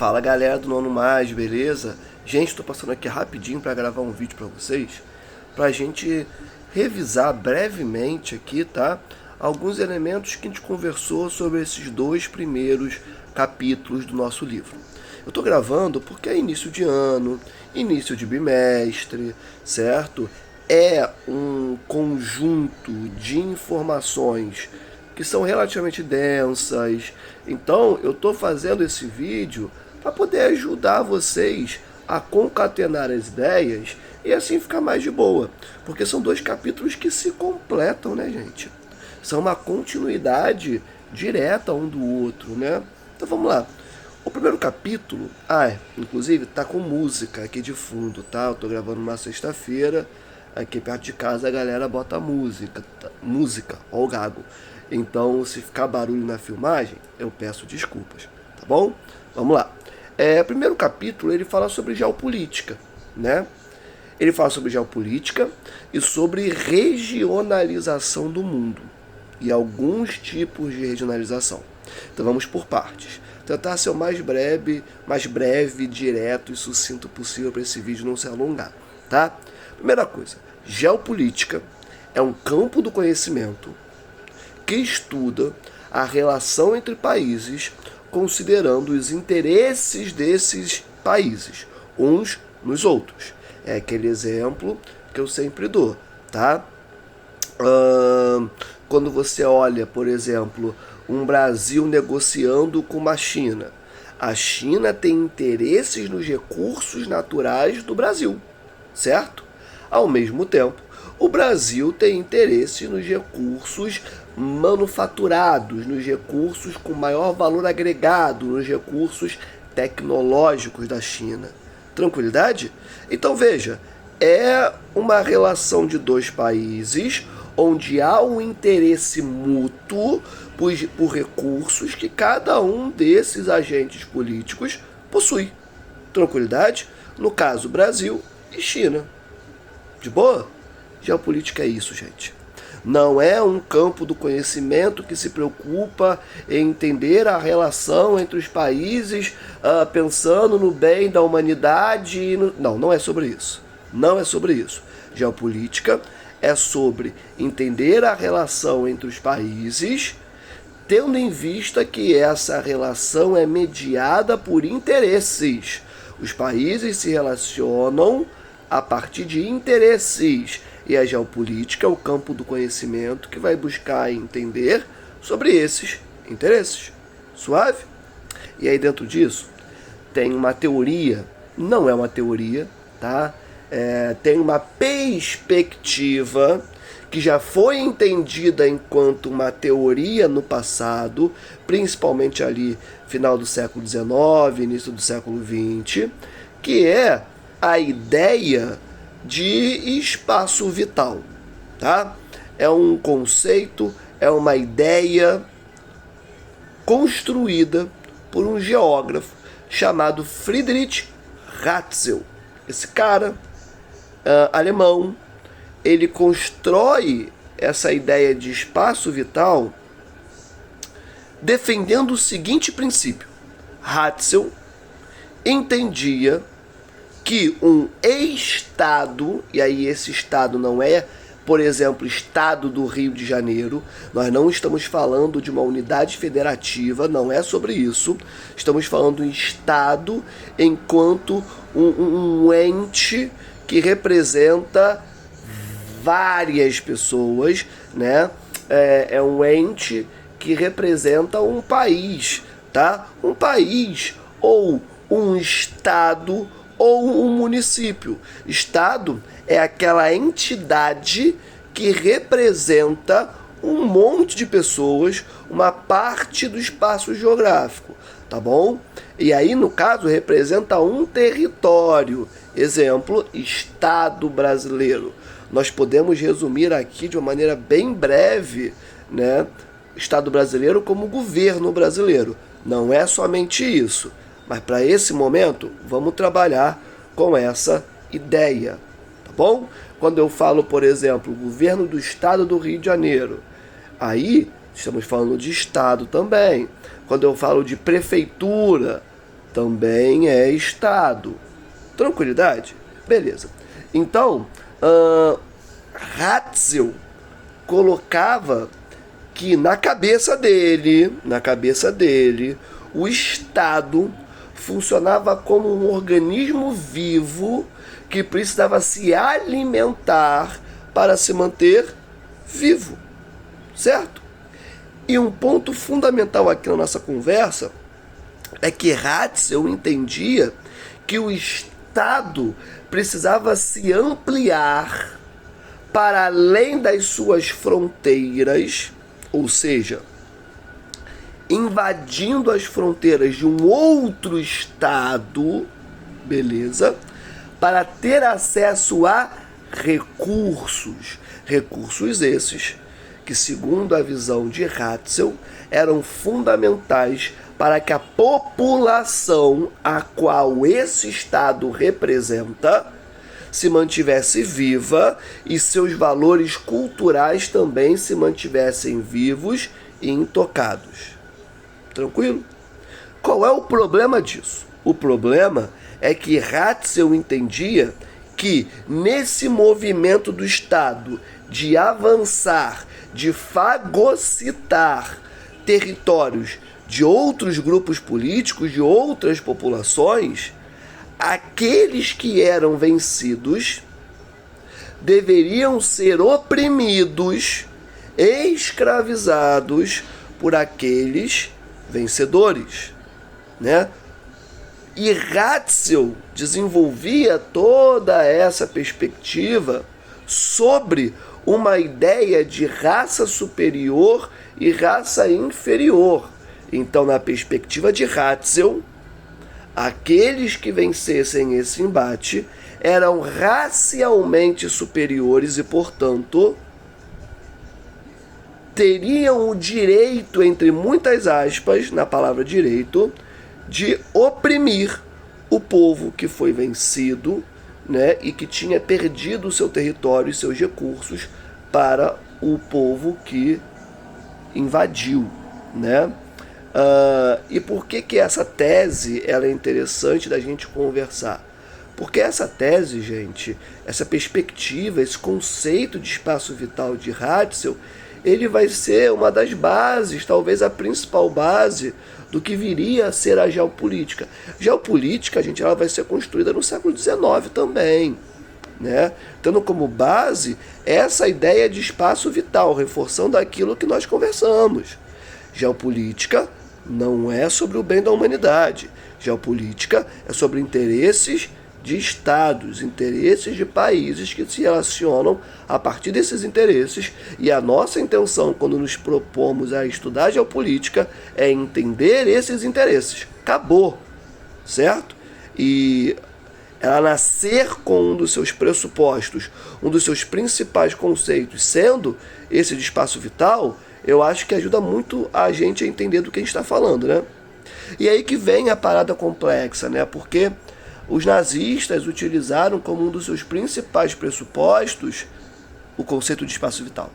Fala galera do Nono Mais, beleza? Gente, tô passando aqui rapidinho para gravar um vídeo para vocês, pra gente revisar brevemente aqui, tá? Alguns elementos que a gente conversou sobre esses dois primeiros capítulos do nosso livro. Eu tô gravando porque é início de ano, início de bimestre, certo? É um conjunto de informações que são relativamente densas. Então eu estou fazendo esse vídeo para poder ajudar vocês a concatenar as ideias e assim ficar mais de boa. Porque são dois capítulos que se completam, né, gente? São uma continuidade direta um do outro, né? Então vamos lá. O primeiro capítulo, inclusive tá com música aqui de fundo, tá? Eu tô gravando uma sexta-feira, aqui perto de casa a galera bota música, ó o gago. Então, se ficar barulho na filmagem, eu peço desculpas, tá bom? Vamos lá. Primeiro capítulo, ele fala sobre geopolítica, né? Ele fala sobre geopolítica e sobre regionalização do mundo e alguns tipos de regionalização. Então, vamos por partes. Tentar ser o mais breve, direto e sucinto possível para esse vídeo não se alongar, tá? Primeira coisa, geopolítica é um campo do conhecimento que estuda a relação entre países, considerando os interesses desses países, uns nos outros. É aquele exemplo que eu sempre dou, tá? Quando você olha, por exemplo, um Brasil negociando com uma China, a China tem interesses nos recursos naturais do Brasil, certo? Ao mesmo tempo, o Brasil tem interesse nos recursos manufaturados, nos recursos com maior valor agregado, nos recursos tecnológicos da China. Tranquilidade? Então veja, é uma relação de dois países onde há um interesse mútuo por recursos que cada um desses agentes políticos possui. Tranquilidade? No caso, Brasil e China. De boa? Geopolítica é isso, gente. Não é um campo do conhecimento que se preocupa em entender a relação entre os países, pensando no bem da humanidade. Não é sobre isso. Não é sobre isso. Geopolítica é sobre entender a relação entre os países, tendo em vista que essa relação é mediada por interesses. Os países se relacionam a partir de interesses. E a geopolítica é o campo do conhecimento que vai buscar entender sobre esses interesses. Suave? E aí dentro disso tem uma teoria, não é uma teoria, tá? Tem uma perspectiva que já foi entendida enquanto uma teoria no passado, principalmente ali final do século XIX, início do século XX, que é a ideia de espaço vital, tá? É um conceito, é uma ideia construída por um geógrafo chamado Friedrich Ratzel. Esse cara, alemão, ele constrói essa ideia de espaço vital defendendo o seguinte princípio. Ratzel entendia que um estado, e aí esse estado não é, por exemplo, estado do Rio de Janeiro, nós não estamos falando de uma unidade federativa, não é sobre isso, estamos falando de estado enquanto um ente que representa várias pessoas, né? É um ente que representa um país, tá? Um país ou um estado ou um município. Estado é aquela entidade que representa um monte de pessoas, uma parte do espaço geográfico, tá bom? E aí, no caso, representa um território. Exemplo, Estado brasileiro. Nós podemos resumir aqui de uma maneira bem breve, né? Estado brasileiro como governo brasileiro. Não é somente isso. Mas para esse momento, vamos trabalhar com essa ideia, tá bom? Quando eu falo, por exemplo, governo do estado do Rio de Janeiro, aí estamos falando de estado também. Quando eu falo de prefeitura, também é Estado. Tranquilidade? Beleza. Então, Ratzel colocava que na cabeça dele, o Estado funcionava como um organismo vivo que precisava se alimentar para se manter vivo, certo? E um ponto fundamental aqui na nossa conversa é que Ratzel entendia que o Estado precisava se ampliar para além das suas fronteiras, ou seja, invadindo as fronteiras de um outro Estado, beleza? Para ter acesso a recursos. Recursos esses que, segundo a visão de Ratzel, eram fundamentais para que a população a qual esse Estado representa se mantivesse viva e seus valores culturais também se mantivessem vivos e intocados. Tranquilo? Qual é o problema disso? O problema é que Ratzel entendia que nesse movimento do Estado de avançar, de fagocitar territórios de outros grupos políticos, de outras populações, aqueles que eram vencidos deveriam ser oprimidos, escravizados por aqueles vencedores, né? E Ratzel desenvolvia toda essa perspectiva sobre uma ideia de raça superior e raça inferior. Então, na perspectiva de Ratzel, aqueles que vencessem esse embate eram racialmente superiores e, portanto, teriam o direito, entre muitas aspas, na palavra direito, de oprimir o povo que foi vencido, né, e que tinha perdido o seu território e seus recursos para o povo que invadiu, né? E por que essa tese ela é interessante da gente conversar? Porque essa tese, gente, essa perspectiva, esse conceito de espaço vital de Ratzel, ele vai ser uma das bases, talvez a principal base do que viria a ser a geopolítica. Geopolítica, gente, ela vai ser construída no século XIX também, né? Tendo como base essa ideia de espaço vital, reforçando aquilo que nós conversamos. Geopolítica não é sobre o bem da humanidade. Geopolítica é sobre interesses de estados, interesses de países que se relacionam a partir desses interesses, e a nossa intenção quando nos propomos a estudar geopolítica é entender esses interesses. Acabou, certo? E ela nascer com um dos seus pressupostos, um dos seus principais conceitos, sendo esse de espaço vital, eu acho que ajuda muito a gente a entender do que a gente está falando, né? E aí que vem a parada complexa, né? Porque os nazistas utilizaram como um dos seus principais pressupostos o conceito de espaço vital.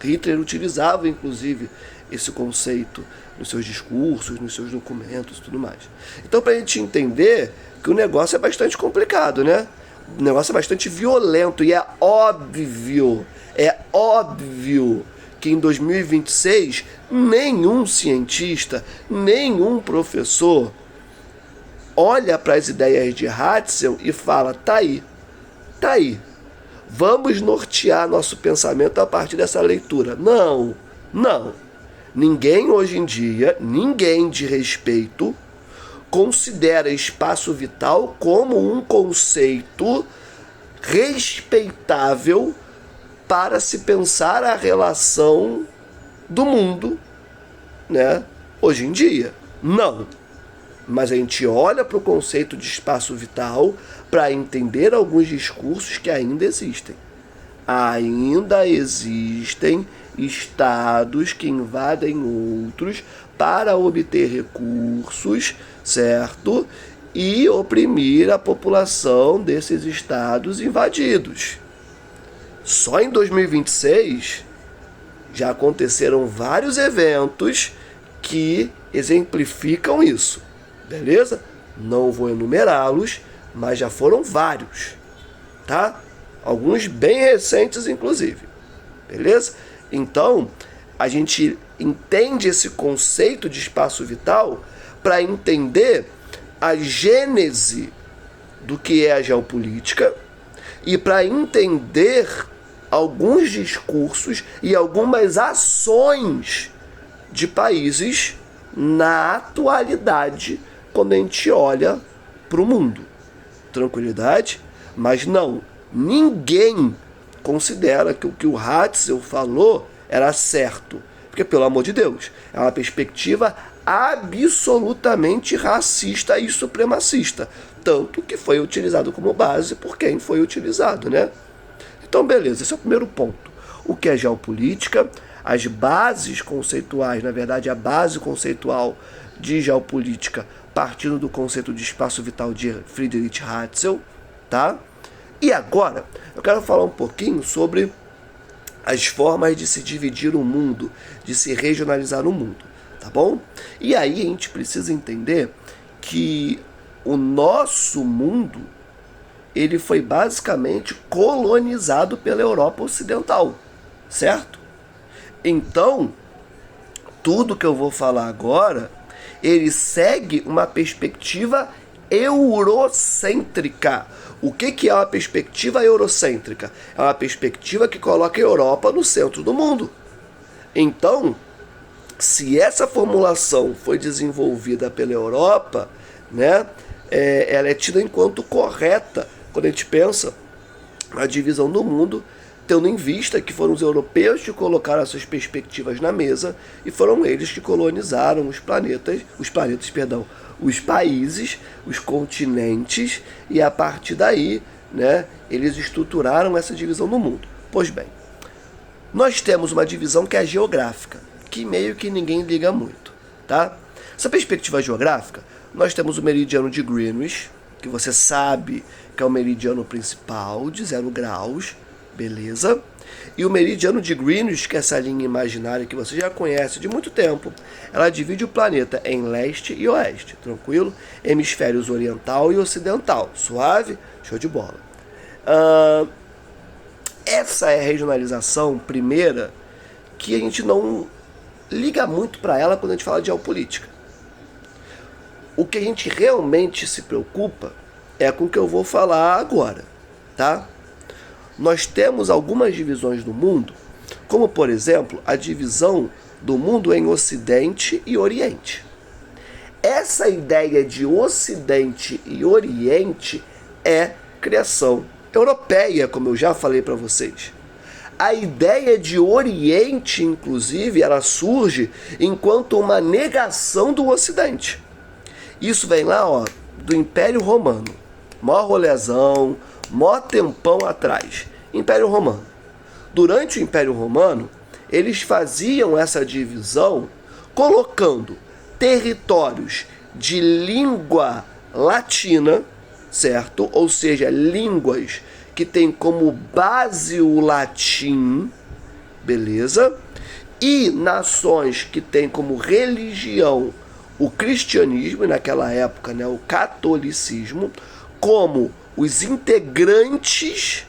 Hitler utilizava, inclusive, esse conceito nos seus discursos, nos seus documentos e tudo mais. Então, para a gente entender que o negócio é bastante complicado, né? O negócio é bastante violento e é óbvio que em 2026 nenhum cientista, nenhum professor olha para as ideias de Ratzel e fala, tá aí, vamos nortear nosso pensamento a partir dessa leitura. Não. Ninguém hoje em dia, ninguém de respeito, considera espaço vital como um conceito respeitável para se pensar a relação do mundo, né? Hoje em dia, não. Mas a gente olha para o conceito de espaço vital para entender alguns discursos que ainda existem. Ainda existem estados que invadem outros para obter recursos, certo? E oprimir a população desses estados invadidos. Só em 2026 já aconteceram vários eventos que exemplificam isso. beleza? Não vou enumerá-los, mas já foram vários, tá? Alguns bem recentes, inclusive, beleza? Então, a gente entende esse conceito de espaço vital para entender a gênese do que é a geopolítica e para entender alguns discursos e algumas ações de países na atualidade quando a gente olha para o mundo. Tranquilidade? Mas não, ninguém considera que o que o Hatzel falou era certo. Porque, pelo amor de Deus, é uma perspectiva absolutamente racista e supremacista. Tanto que foi utilizado como base por quem foi utilizado, né? Então, beleza, esse é o primeiro ponto. O que é geopolítica, as bases conceituais, na verdade, a base conceitual de geopolítica partindo do conceito de espaço vital de Friedrich Hatzel, tá? E agora, eu quero falar um pouquinho sobre as formas de se dividir o mundo, de se regionalizar o mundo, tá bom? E aí a gente precisa entender que o nosso mundo, ele foi basicamente colonizado pela Europa Ocidental, certo? Então, tudo que eu vou falar agora, ele segue uma perspectiva eurocêntrica. O que é uma perspectiva eurocêntrica? É uma perspectiva que coloca a Europa no centro do mundo. Então, se essa formulação foi desenvolvida pela Europa, né, ela é tida enquanto correta quando a gente pensa na divisão do mundo, tendo em vista que foram os europeus que colocaram essas perspectivas na mesa e foram eles que colonizaram os países, os continentes, e a partir daí, né, eles estruturaram essa divisão do mundo. Pois bem, nós temos uma divisão que é geográfica, que meio que ninguém liga muito, tá? Essa perspectiva geográfica, nós temos o meridiano de Greenwich, que você sabe que é o meridiano principal, de 0 graus, beleza? E o meridiano de Greenwich, que é essa linha imaginária que você já conhece de muito tempo, ela divide o planeta em leste e oeste, tranquilo? Hemisférios oriental e ocidental, suave? Show de bola. Essa é a regionalização primeira que a gente não liga muito para ela quando a gente fala de geopolítica. O que a gente realmente se preocupa é com o que eu vou falar agora, tá? Nós temos algumas divisões do mundo, como, por exemplo, a divisão do mundo em Ocidente e Oriente. Essa ideia de Ocidente e Oriente é criação europeia, como eu já falei para vocês. A ideia de Oriente, inclusive, ela surge enquanto uma negação do Ocidente. Isso vem lá, ó, do Império Romano. Mó rolezão, mó tempão atrás. Império Romano. Durante o Império Romano, eles faziam essa divisão colocando territórios de língua latina, certo? Ou seja, línguas que têm como base o latim, beleza? E nações que têm como religião o cristianismo, e naquela época, né, o catolicismo, como os integrantes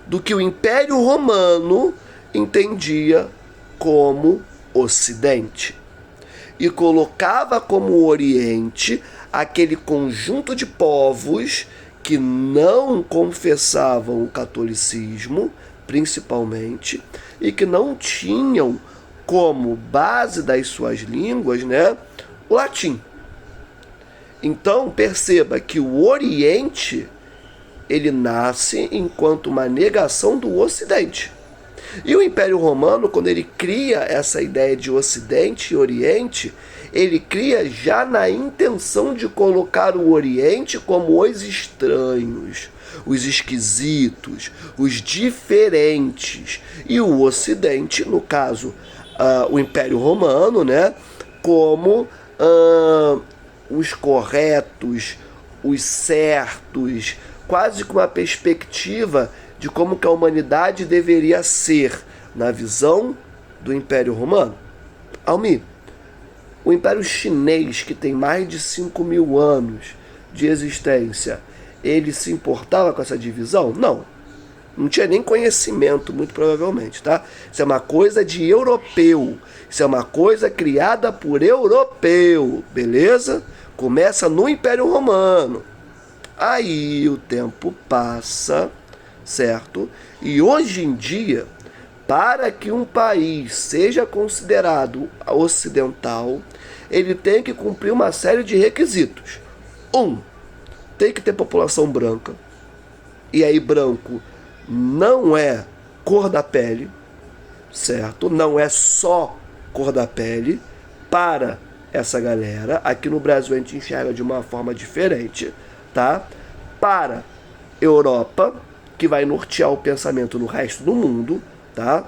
do que o Império Romano entendia como Ocidente. E colocava como Oriente aquele conjunto de povos que não confessavam o catolicismo, principalmente, e que não tinham como base das suas línguas, né, o latim. Então, perceba que o Oriente, ele nasce enquanto uma negação do Ocidente. E o Império Romano, quando ele cria essa ideia de Ocidente e Oriente, ele cria já na intenção de colocar o Oriente como os estranhos, os esquisitos, os diferentes. E o Ocidente, no caso, o Império Romano, né, como os corretos, os certos, quase com uma perspectiva de como que a humanidade deveria ser na visão do Império Romano. Almir, O Império Chinês, que tem mais de 5.000 anos de existência, ele se importava com essa divisão? Não. Não tinha nem conhecimento, muito provavelmente, tá? Isso é uma coisa de europeu. Isso é uma coisa criada por europeu, beleza? Começa no Império Romano. Aí o tempo passa, certo? E hoje em dia, para que um país seja considerado ocidental, ele tem que cumprir uma série de requisitos. Tem que ter população branca. E aí branco não é cor da pele, certo? Não é só cor da pele para essa galera. Aqui no Brasil a gente enxerga de uma forma diferente, tá? Para Europa, que vai nortear o pensamento no resto do mundo, tá?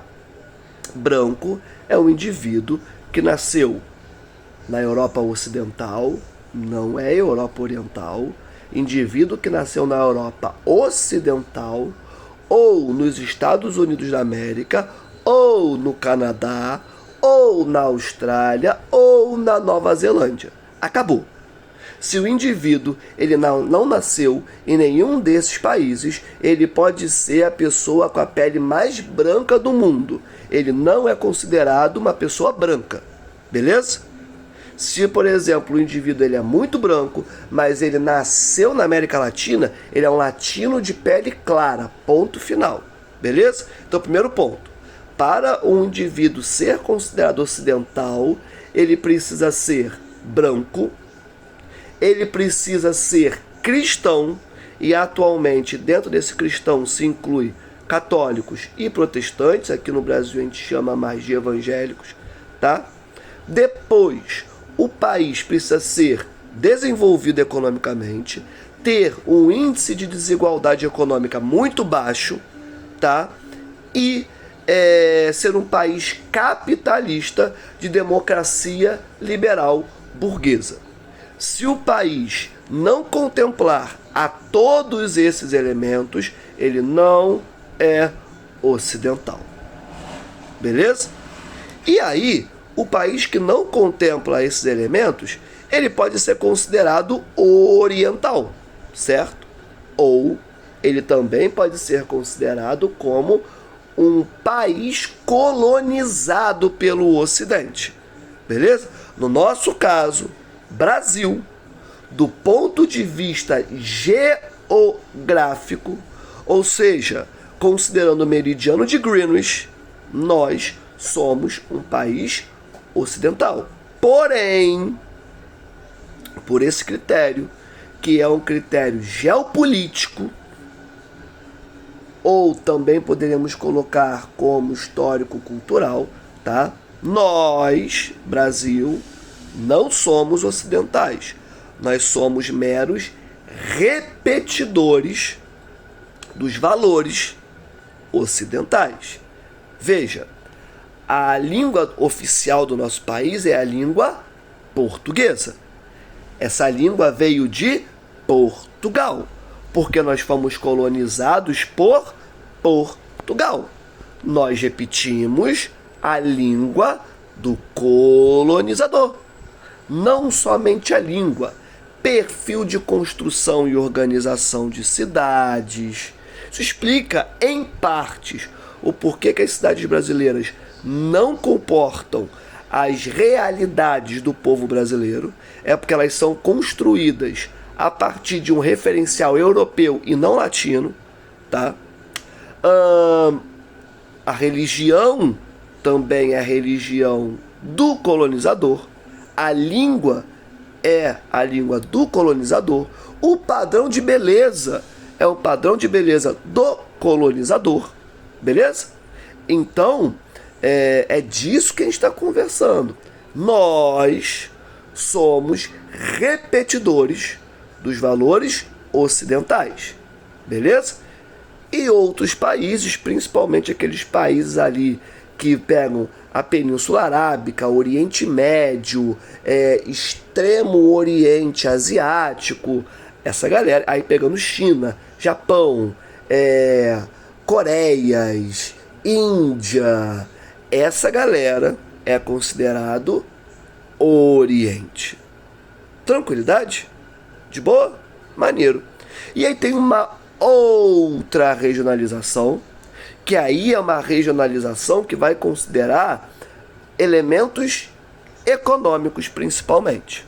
Branco é um indivíduo que nasceu na Europa Ocidental, não é Europa Oriental. Indivíduo que nasceu na Europa Ocidental, ou nos Estados Unidos da América, ou no Canadá, ou na Austrália, ou na Nova Zelândia. Acabou. Se o indivíduo ele não nasceu em nenhum desses países, ele pode ser a pessoa com a pele mais branca do mundo. Ele não é considerado uma pessoa branca. Beleza? Se, por exemplo, o indivíduo ele é muito branco, mas ele nasceu na América Latina, ele é um latino de pele clara. Ponto final. Beleza? Então, primeiro ponto. Para um indivíduo ser considerado ocidental, ele precisa ser branco, ele precisa ser cristão, e atualmente dentro desse cristão se inclui católicos e protestantes. Aqui no Brasil a gente chama mais de evangélicos, tá? Depois, o país precisa ser desenvolvido economicamente, ter um índice de desigualdade econômica muito baixo, tá? E ser um país capitalista de democracia liberal burguesa. Se o país não contemplar a todos esses elementos, ele não é ocidental. Beleza? E aí, o país que não contempla esses elementos, ele pode ser considerado oriental, certo? Ou ele também pode ser considerado como um país colonizado pelo Ocidente. Beleza? No nosso caso, Brasil, do ponto de vista geográfico, ou seja, considerando o meridiano de Greenwich, nós somos um país ocidental. Porém, por esse critério, que é um critério geopolítico, ou também poderíamos colocar como histórico-cultural, tá? Nós, Brasil, não somos ocidentais. Nós somos meros repetidores dos valores ocidentais. Veja, a língua oficial do nosso país é a língua portuguesa. Essa língua veio de Portugal, porque nós fomos colonizados por Portugal. Nós repetimos a língua do colonizador. Não somente a língua, perfil de construção e organização de cidades. Isso explica, em partes, o porquê que as cidades brasileiras não comportam as realidades do povo brasileiro. É porque elas são construídas a partir de um referencial europeu e não latino, tá? A religião também é a religião do colonizador. A língua é a língua do colonizador. O padrão de beleza é o padrão de beleza do colonizador. Beleza? Então, é disso que a gente está conversando. Nós somos repetidores dos valores ocidentais. Beleza? E outros países, principalmente aqueles países ali que pegam a Península Arábica, Oriente Médio, Extremo Oriente Asiático, essa galera, aí pegando China, Japão, Coreias, Índia, essa galera é considerado Oriente. Tranquilidade? De boa? Maneiro. E aí tem uma outra regionalização, que aí é uma regionalização que vai considerar elementos econômicos principalmente.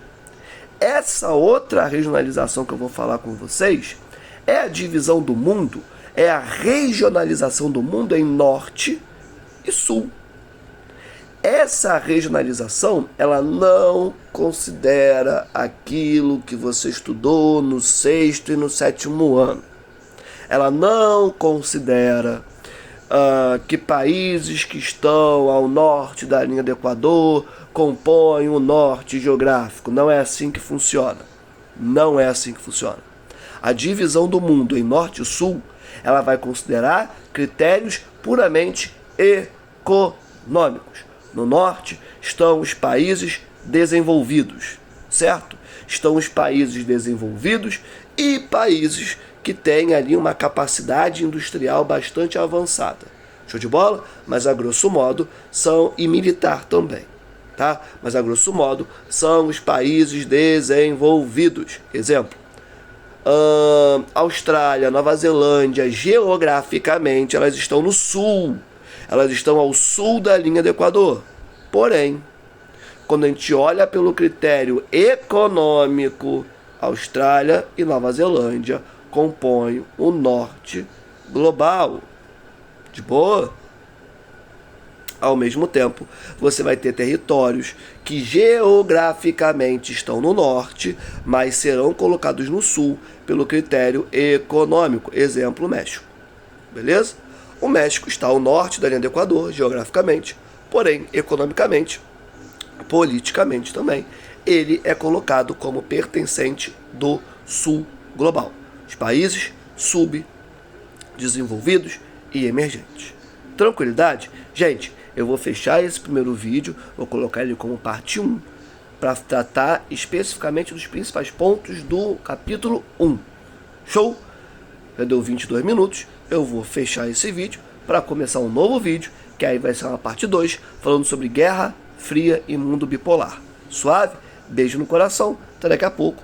Essa outra regionalização que eu vou falar com vocês é a divisão do mundo, é a regionalização do mundo em norte e sul. Essa regionalização, ela não considera aquilo que você estudou no 6º e no 7º ano. Ela não considera que países que estão ao norte da linha do Equador compõem o norte geográfico. Não é assim que funciona. Não é assim que funciona. A divisão do mundo em norte e sul, ela vai considerar critérios puramente econômicos. No norte estão os países desenvolvidos, certo? Estão os países desenvolvidos e países que têm ali uma capacidade industrial bastante avançada. Show de bola? Mas a grosso modo são, e militar também, tá? Mas a grosso modo são os países desenvolvidos. Exemplo, Austrália, Nova Zelândia, geograficamente elas estão no sul. Elas estão ao sul da linha do Equador. Porém, quando a gente olha pelo critério econômico, Austrália e Nova Zelândia compõem o norte global. De boa? Ao mesmo tempo, você vai ter territórios que geograficamente estão no norte, mas serão colocados no sul pelo critério econômico. Exemplo, México. Beleza? O México está ao norte da linha do Equador, geograficamente, porém, economicamente, politicamente também, ele é colocado como pertencente do sul global. Os países subdesenvolvidos e emergentes. Tranquilidade? Gente, eu vou fechar esse primeiro vídeo, vou colocar ele como parte 1, para tratar especificamente dos principais pontos do capítulo 1. Show? Já deu 22 minutos. Eu vou fechar esse vídeo para começar um novo vídeo, que aí vai ser uma parte 2, falando sobre Guerra Fria e mundo bipolar. Suave? Beijo no coração, até daqui a pouco.